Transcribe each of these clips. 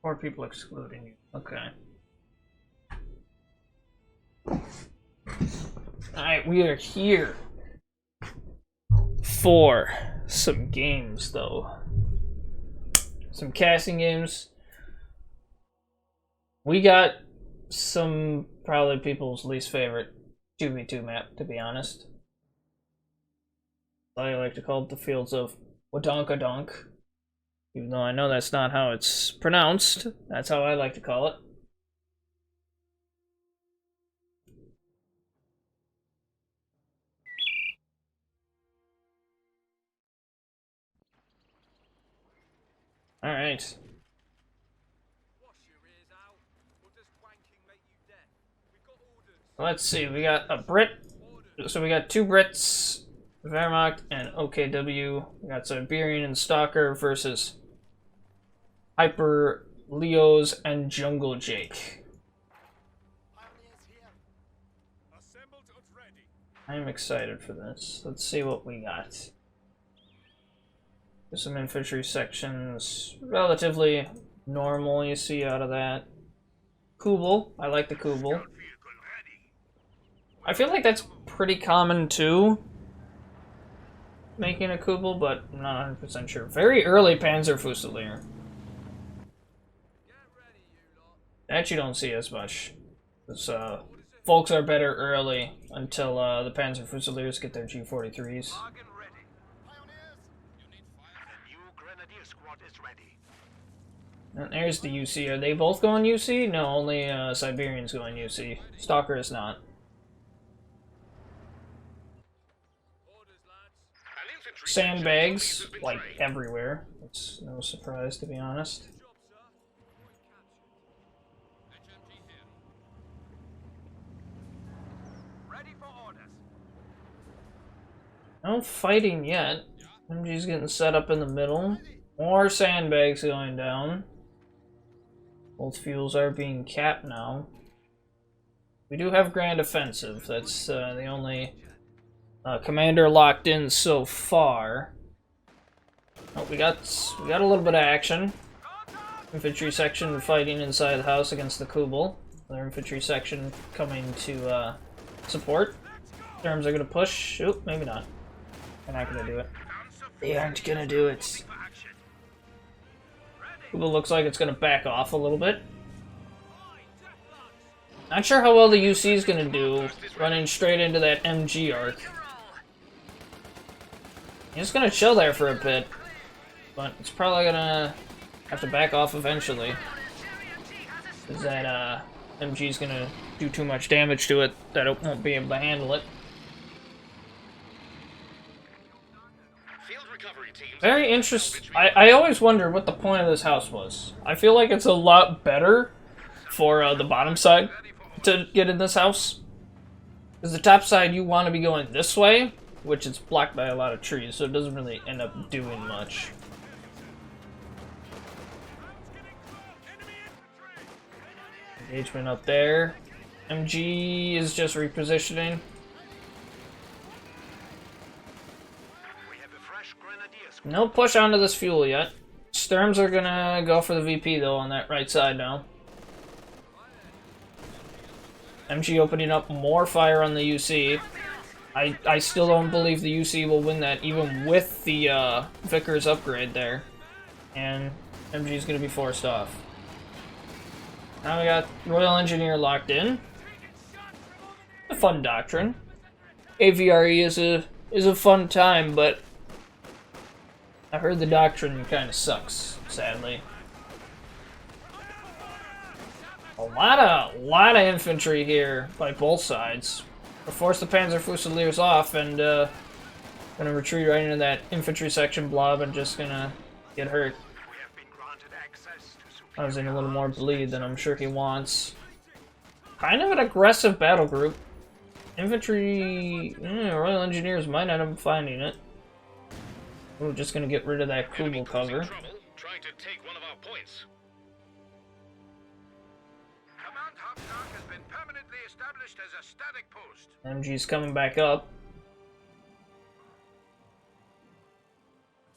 4 people excluding you. Okay. Alright, we are here for some games, though. Some casting games. We got some probably people's least favorite 2v2 map, to be honest. I like to call it the Fields of Winnekendonk. Even though I know that's not how it's pronounced, that's how I like to call it. Alright. Let's see, we got a Brit. So we got 2 Brits, Wehrmacht and OKW. We got Siberian and Stalker versus Hyper, Leos, and Jungle Jake. I'm excited for this. Let's see what we got. There's some infantry sections, relatively normal you see out of that. Kubel, I like the Kubel. I feel like that's pretty common too, making a Kubel, but I'm not 100% sure. Very early Panzer Fusilier. That you don't see as much. Because folks are better early until the Panzer Fusiliers get their G43s. And there's the UC. Are they both going UC? No, only Siberian's going UC. Stalker is not. Sandbags, like, everywhere. It's no surprise, to be honest. No fighting yet. MG's getting set up in the middle. More sandbags going down. Both fuels are being capped now. We do have Grand Offensive. That's the only commander locked in so far. Oh, we got a little bit of action. Infantry section fighting inside the house against the Kubel. Another infantry section coming to support. Terms are gonna push. Oop, maybe not. They're not gonna do it. They aren't gonna do it. Kubel looks like it's gonna back off a little bit. Not sure how well the UC is gonna do running straight into that MG arc. He's gonna chill there for a bit, but it's probably gonna have to back off eventually. Because that MG's gonna do too much damage to it that it won't be able to handle it. Very interesting. I always wonder what the point of this house was. I feel like it's a lot better for the bottom side to get in this house. Because the top side you want to be going this way, which is blocked by a lot of trees, so it doesn't really end up doing much. Engagement up there. MG is just repositioning. No push onto this fuel yet. Sturms are gonna go for the VP though on that right side now. MG opening up more fire on the UC. I still don't believe the UC will win that even with the Vickers upgrade there. And MG is gonna be forced off. Now we got Royal Engineer locked in. A fun doctrine. AVRE is a fun time, but I heard the doctrine kind of sucks, sadly. A lot of infantry here by both sides. We'll force the Panzer Fusiliers off and gonna retreat right into that infantry section blob and just gonna get hurt. I was in a little more bleed than I'm sure he wants. Kind of an aggressive battle group. Infantry, Royal Engineers might end up finding it. We're just gonna get rid of that Kubel cover. Trying to take one of our points. Command Hauptmark has been permanently established as a static post. MG's coming back up.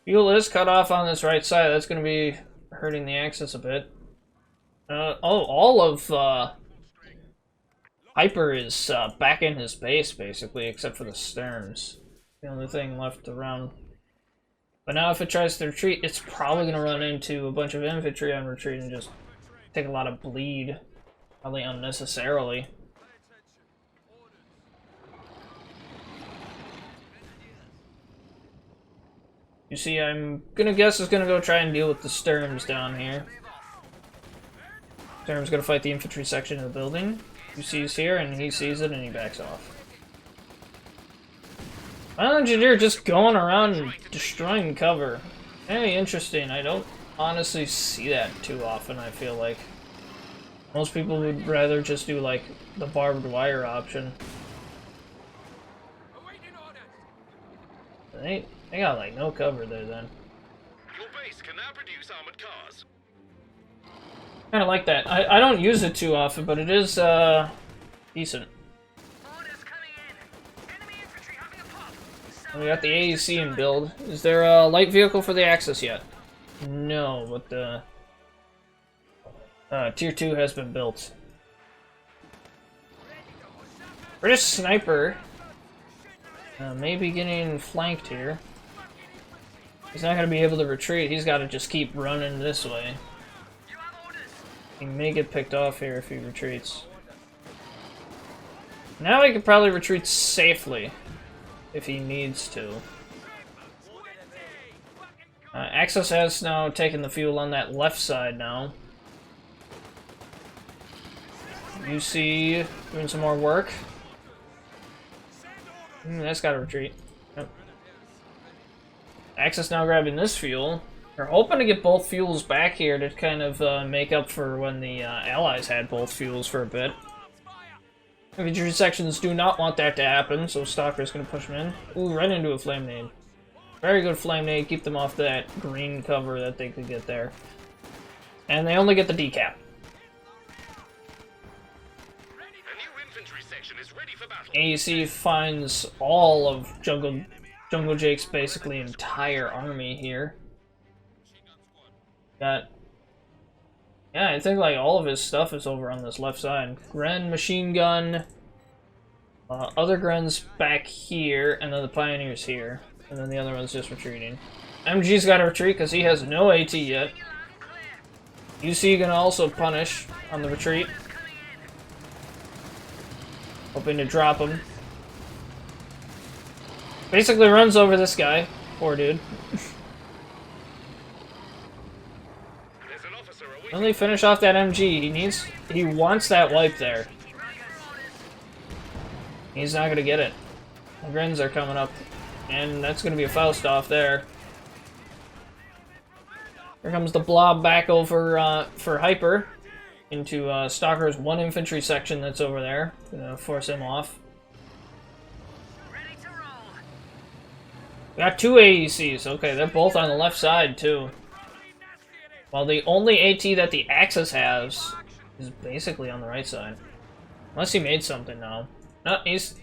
Fuel is cut off on this right side. That's gonna be hurting the Axis a bit. All of Hyper is back in his base, basically, except for the Sterns. The only thing left around. But now if it tries to retreat, it's probably going to run into a bunch of infantry on retreat and just take a lot of bleed. Probably unnecessarily. You see, I'm gonna guess it's gonna go try and deal with the Sterns down here. Sterns gonna fight the infantry section of the building. You see he's here, and he sees it, and he backs off. My engineer just going around and destroying cover. Very interesting. I don't honestly see that too often, I feel like. Most people would rather just do, like, the barbed wire option. They got, like, no cover there, then. Your base can now produce armored cars. Kinda like that. I don't use it too often, but it is, decent. And we got the AEC in build. Is there a light vehicle for the Axis yet? No, but the Tier 2 has been built. British sniper maybe getting flanked here. He's not going to be able to retreat. He's got to just keep running this way. He may get picked off here if he retreats. Now he could probably retreat safely if he needs to. Axis has now taken the fuel on that left side now. UC doing some more work. That's got to retreat. Yep. Axis now grabbing this fuel. They're hoping to get both fuels back here to kind of make up for when the Allies had both fuels for a bit. Infantry sections do not want that to happen, so Stalker's going to push them in. Ooh, right into a flame nade. Very good flame nade. Keep them off that green cover that they could get there. And they only get the decap. AEC finds all of Jungle Jake's basically entire army here. Yeah, I think like all of his stuff is over on this left side. Gren, machine gun, other Gren's back here, and then the Pioneer's here. And then the other one's just retreating. MG's got to retreat because he has no AT yet. UC gonna also punish on the retreat. Hoping to drop him. Basically runs over this guy. Poor dude. Only finish off that MG. He wants that wipe there. He's not gonna get it. The Grins are coming up. And that's gonna be a Faust off there. Here comes the blob back over for Hyper. Into Stalker's one infantry section that's over there. Gonna force him off. We got two AECs. Okay, they're both on the left side too. While the only AT that the Axis has is basically on the right side. Unless he made something now. No, he's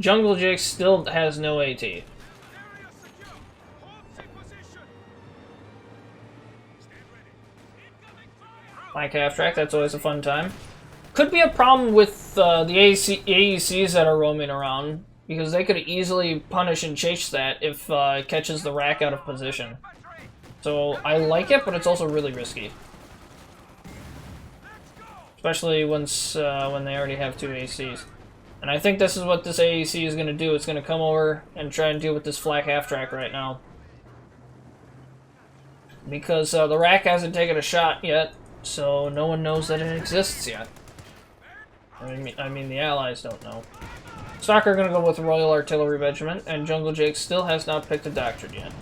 Jungle Jake still has no AT. Flank half track, that's always a fun time. Could be a problem with the AECs that are roaming around, because they could easily punish and chase that if it catches the rack out of position. So I like it, but it's also really risky. Especially once when they already have two ACs. And I think this is what this AEC is going to do. It's going to come over and try and deal with this flak half track right now. Because the rack hasn't taken a shot yet, so no one knows that it exists yet. I mean the Allies don't know. Stalker are going to go with Royal Artillery Regiment, and Jungle Jake still has not picked a doctrine yet.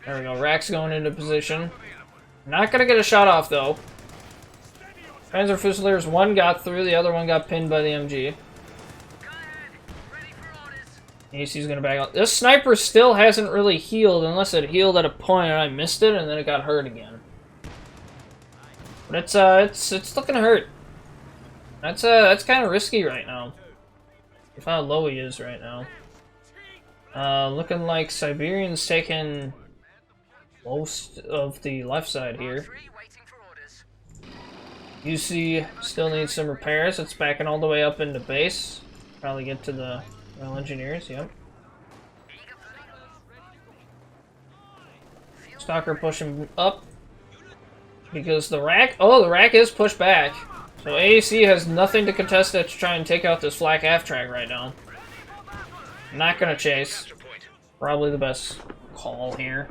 There we go, Rack's going into position. Not gonna get a shot off though. Panzer Fusiliers, one got through, the other one got pinned by the MG. AC's gonna back out. This sniper still hasn't really healed, unless it healed at a point and I missed it, and then it got hurt again. But it's looking to hurt. That's kind of risky right now. With how low he is right now. Looking like Siberian's taking most of the left side here. UC still needs some repairs. It's backing all the way up into base. Probably get to the Royal Engineers, yep. Stalker pushing up. Because the rack... Oh, the rack is pushed back. So AAC has nothing to contest it to try and take out this flak half track right now. Not gonna chase. Probably the best call here.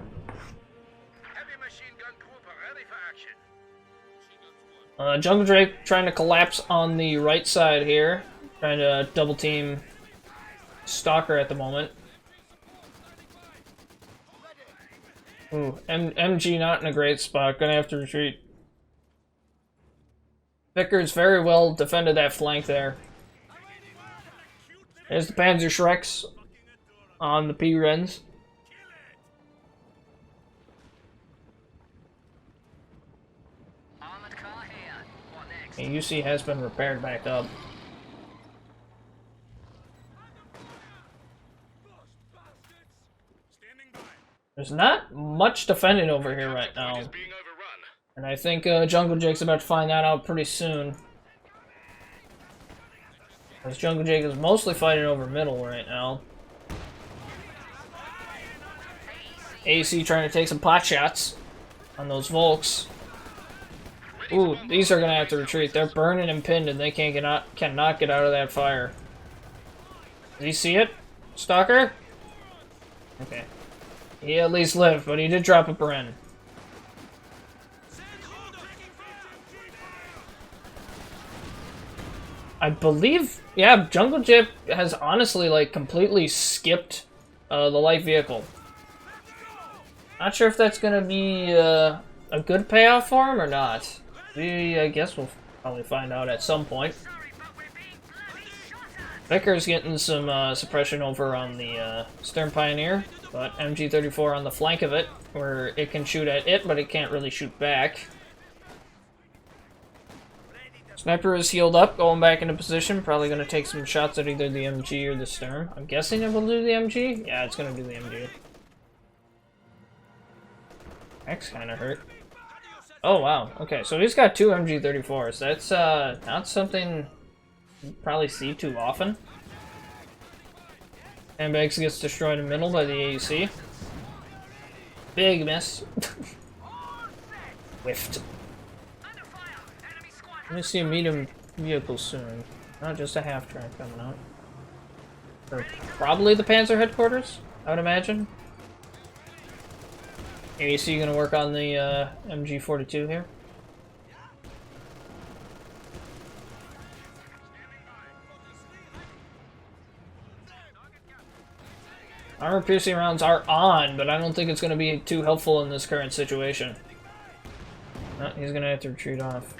Jungle Drake trying to collapse on the right side here. Trying to double team Stalker at the moment. Ooh, MG not in a great spot. Gonna have to retreat. Vickers very well defended that flank there. There's the Panzer Shreks on the P-Rens. And UC has been repaired back up. There's not much defending over here right now. And I think Jungle Jake's about to find that out pretty soon. Because Jungle Jake is mostly fighting over middle right now. AC trying to take some pot shots on those Volks. Ooh, these are gonna have to retreat. They're burning and pinned and they cannot get out of that fire. Does he see it? Stalker? Okay. He at least lived, but he did drop a Bren. I believe, yeah, Jungle Jip has honestly, like, completely skipped the light vehicle. Not sure if that's gonna be a good payoff for him or not. I guess we'll probably find out at some point. Vickers getting some suppression over on the Stern Pioneer, but MG34 on the flank of it, where it can shoot at it, but it can't really shoot back. Sniper is healed up, going back into position. Probably going to take some shots at either the MG or the Stern. I'm guessing it will do the MG? Yeah, it's going to do the MG. X kind of hurt. Oh, wow. Okay, so he's got two MG34s. That's not something you probably see too often. Sandbags gets destroyed in the middle by the AUC. Big miss. Whiffed. Let me see a medium vehicle soon. Not just a half track coming out. Or probably the Panzer headquarters, I would imagine. AUC gonna work on the MG42 here. Armor piercing rounds are on, but I don't think it's gonna be too helpful in this current situation. Oh, he's gonna have to retreat off.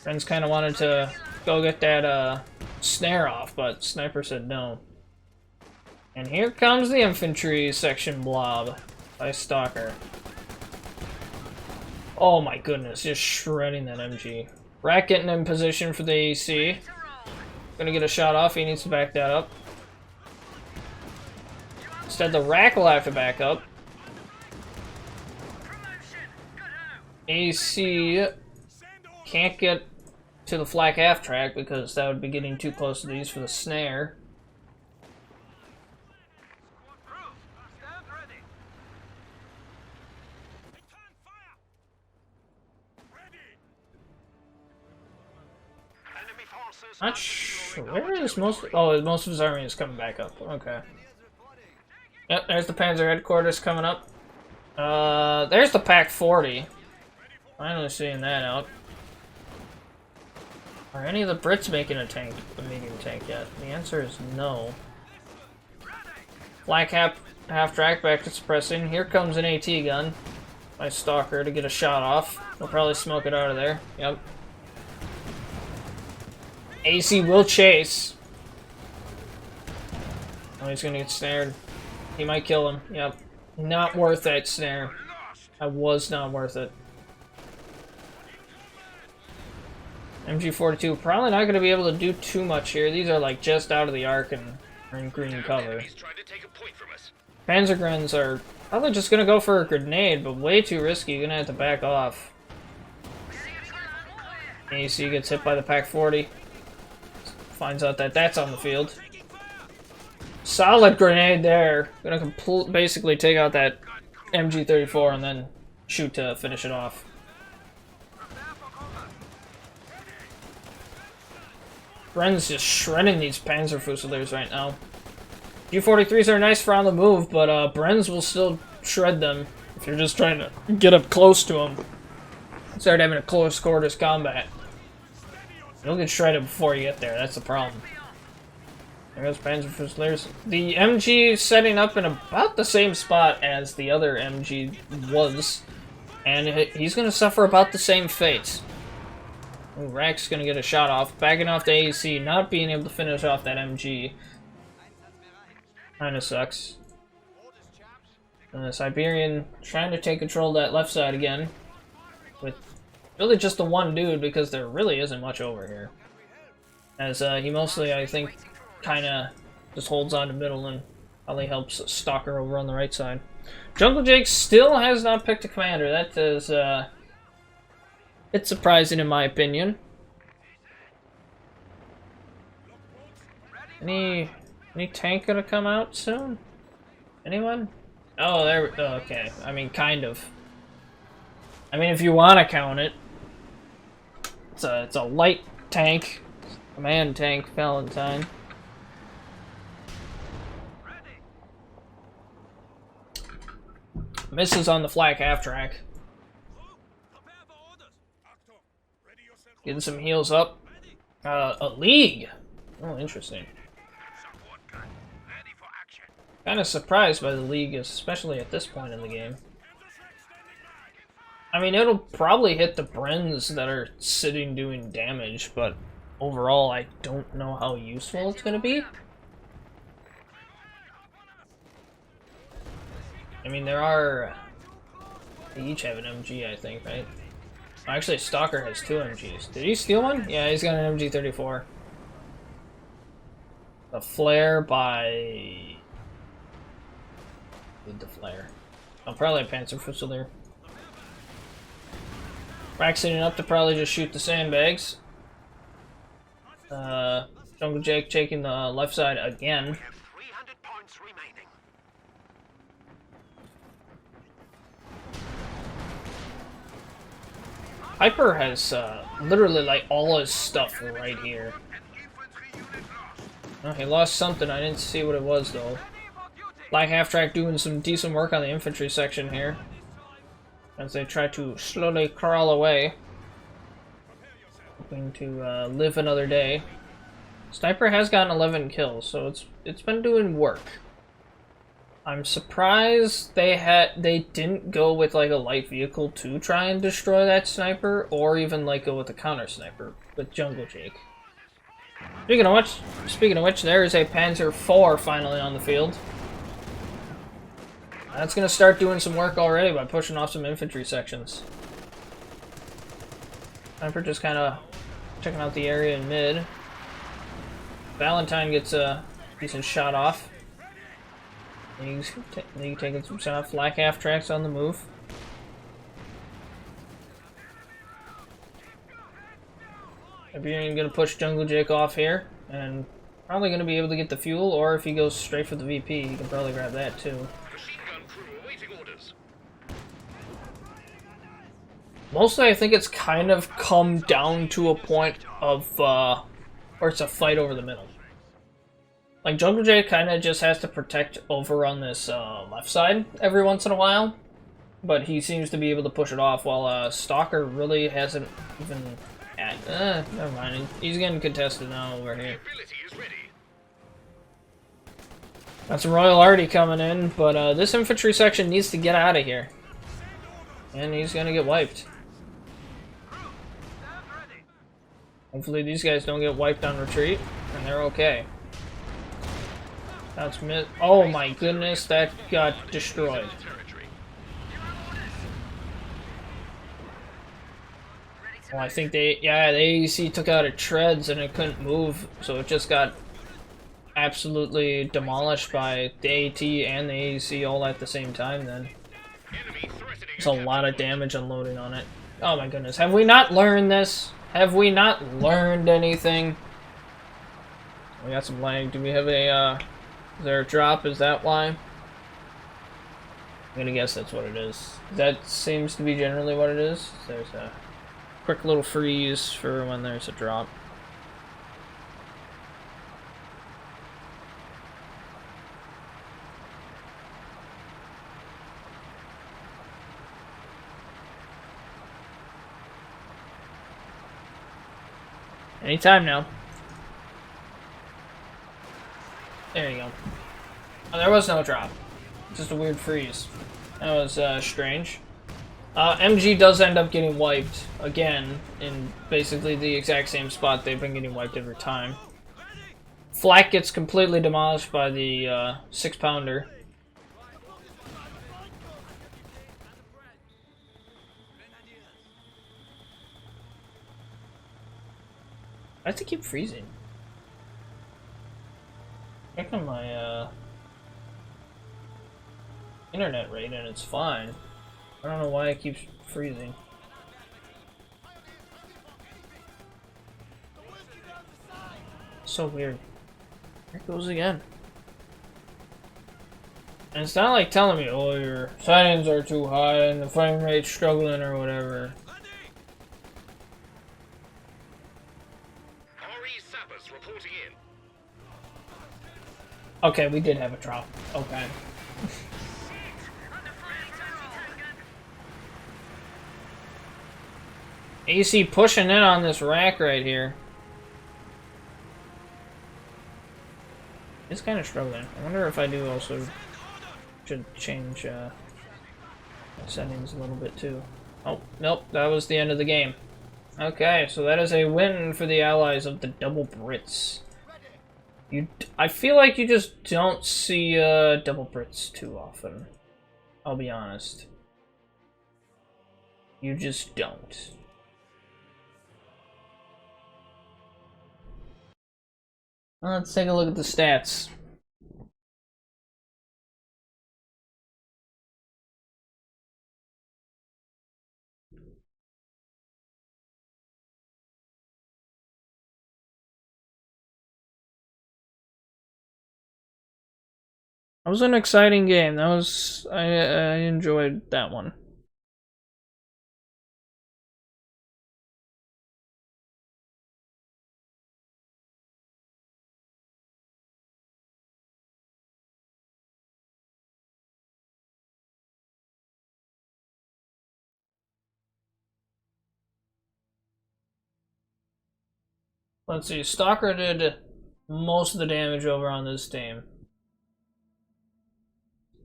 Friends kind of wanted to go get that snare off, but Sniper said no. And here comes the infantry section blob by Stalker. Oh my goodness, just shredding that MG. Rat getting in position for the AC. Gonna get a shot off, he needs to back that up. Instead, the Rack will have to back up. AC can't get to the flak half track because that would be getting too close to these for the snare. Not sure. Where is most? Oh, most of his army is coming back up. Okay. Yep, there's the Panzer headquarters coming up. There's the Pack 40. Finally seeing that out. Are any of the Brits making a medium tank yet? The answer is no. Flak half track back to suppressing. Here comes an AT gun by Stalker to get a shot off. They'll probably smoke it out of there. Yep. AC will chase. Oh, he's gonna get snared. He might kill him. Yep. Not worth that snare. That was not worth it. MG42 probably not going to be able to do too much here. These are like just out of the arc and are in green cover. Panzergrens are probably just going to go for a grenade, but way too risky. You're going to have to back off. AC gets hit by the Pak-40. Finds out that that's on the field. Solid grenade there. Gonna basically take out that MG34 and then shoot to finish it off. Bren's just shredding these Panzerfusiliers right now. U-43s are nice for on the move, but Bren's will still shred them if you're just trying to get up close to them. Start having a close quarters combat. You'll get shredded before you get there, that's the problem. There goes Panzerfusiliers. The MG is setting up in about the same spot as the other MG was, and he's going to suffer about the same fate. Ooh, Rack's going to get a shot off, backing off the AEC, not being able to finish off that MG. Kinda sucks. And the Siberian trying to take control of that left side again, with really just the one dude, because there really isn't much over here. As he mostly, I think, kinda just holds on to middle and probably helps Stalker over on the right side. Jungle Jake still has not picked a commander. That is, it's surprising in my opinion. Any tank gonna come out soon? Anyone? Oh, there. Oh, okay. I mean, kind of. I mean, if you want to count it, it's a light tank, command tank, Valentine. Misses on the flak half track. Getting some heals up. A league. Oh, interesting. Kind of surprised by the league, especially at this point in the game. I mean, it'll probably hit the Brens that are sitting doing damage, but overall, I don't know how useful it's going to be. I mean, there are... They each have an MG, I think, right? Actually, Stalker has 2 MGs. Did he steal one? Yeah, he's got an MG34. The flare by... Need the flare. Oh, probably a Panzerfusilier. Rack sitting up to probably just shoot the sandbags. Jungle Jake taking the left side again. Hyper has literally like all his stuff right here. Oh, he lost something. I didn't see what it was though. Black half track doing some decent work on the infantry section here as they try to slowly crawl away, hoping to live another day. Sniper has gotten 11 kills, so it's been doing work. I'm surprised they didn't go with like a light vehicle to try and destroy that sniper, or even like go with a counter sniper with Jungle Jake. Speaking of which, there is a Panzer IV finally on the field. That's gonna start doing some work already by pushing off some infantry sections. Sniper just kind of checking out the area in mid. Valentine gets a decent shot off. He's taking some soft flak half tracks on the move. Siberian gonna push Jungle Jake off here, and probably gonna be able to get the fuel, or if he goes straight for the VP, he can probably grab that too. Mostly, I think it's kind of come down to a point of where it's a fight over the middle. Like, Jungle Jake kind of just has to protect over on this left side every once in a while, but he seems to be able to push it off, while Stalker really hasn't even... never mind. He's getting contested now over here. Got some Royal Arty coming in, but this infantry section needs to get out of here. And he's gonna get wiped. Hopefully these guys don't get wiped on retreat, and they're okay. That's mid. Oh my goodness, that got destroyed. Well, I think the AEC took out its treads and it couldn't move, so it just got absolutely demolished by the AT and the AEC all at the same time then. There's a lot of damage unloading on it. Oh my goodness, have we not learned this? Have we not learned anything? We got some lag. Do we have a, is there a drop? Is that why? I'm gonna guess that's what it is. That seems to be generally what it is. There's a quick little freeze for when there's a drop. Anytime now. There you go. Oh, there was no drop. Just a weird freeze. That was strange. MG does end up getting wiped again in basically the exact same spot they've been getting wiped every time. Flak gets completely demolished by the 6-pounder. I have to keep freezing. Check on my internet rate and it's fine. I don't know why it keeps freezing. So weird. There it goes again. And it's not like telling me, oh, your settings are too high and the frame rate's struggling or whatever. Okay, we did have a drop. Okay. AC pushing in on this rack right here. It's kind of struggling. I wonder if I do also should change settings a little bit too. Oh, nope, that was the end of the game. Okay, so that is a win for the allies of the double Brits. I feel like you just don't see double Brits too often. I'll be honest. You just don't. Let's take a look at the stats. That was an exciting game. That was I enjoyed that one. Let's see. Stalker did most of the damage over on this team.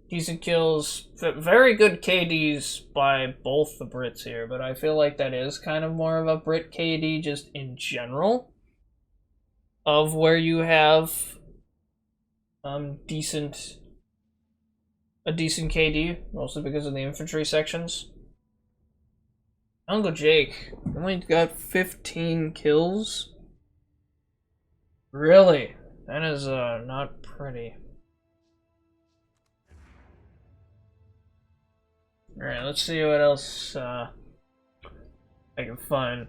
Decent kills, very good KDs by both the Brits here, but I feel like that is kind of more of a Brit KD just in general. Of where you have a decent KD, mostly because of the infantry sections. Uncle Jake only got 15 kills. Really? That is not pretty. Alright, let's see what else I can find.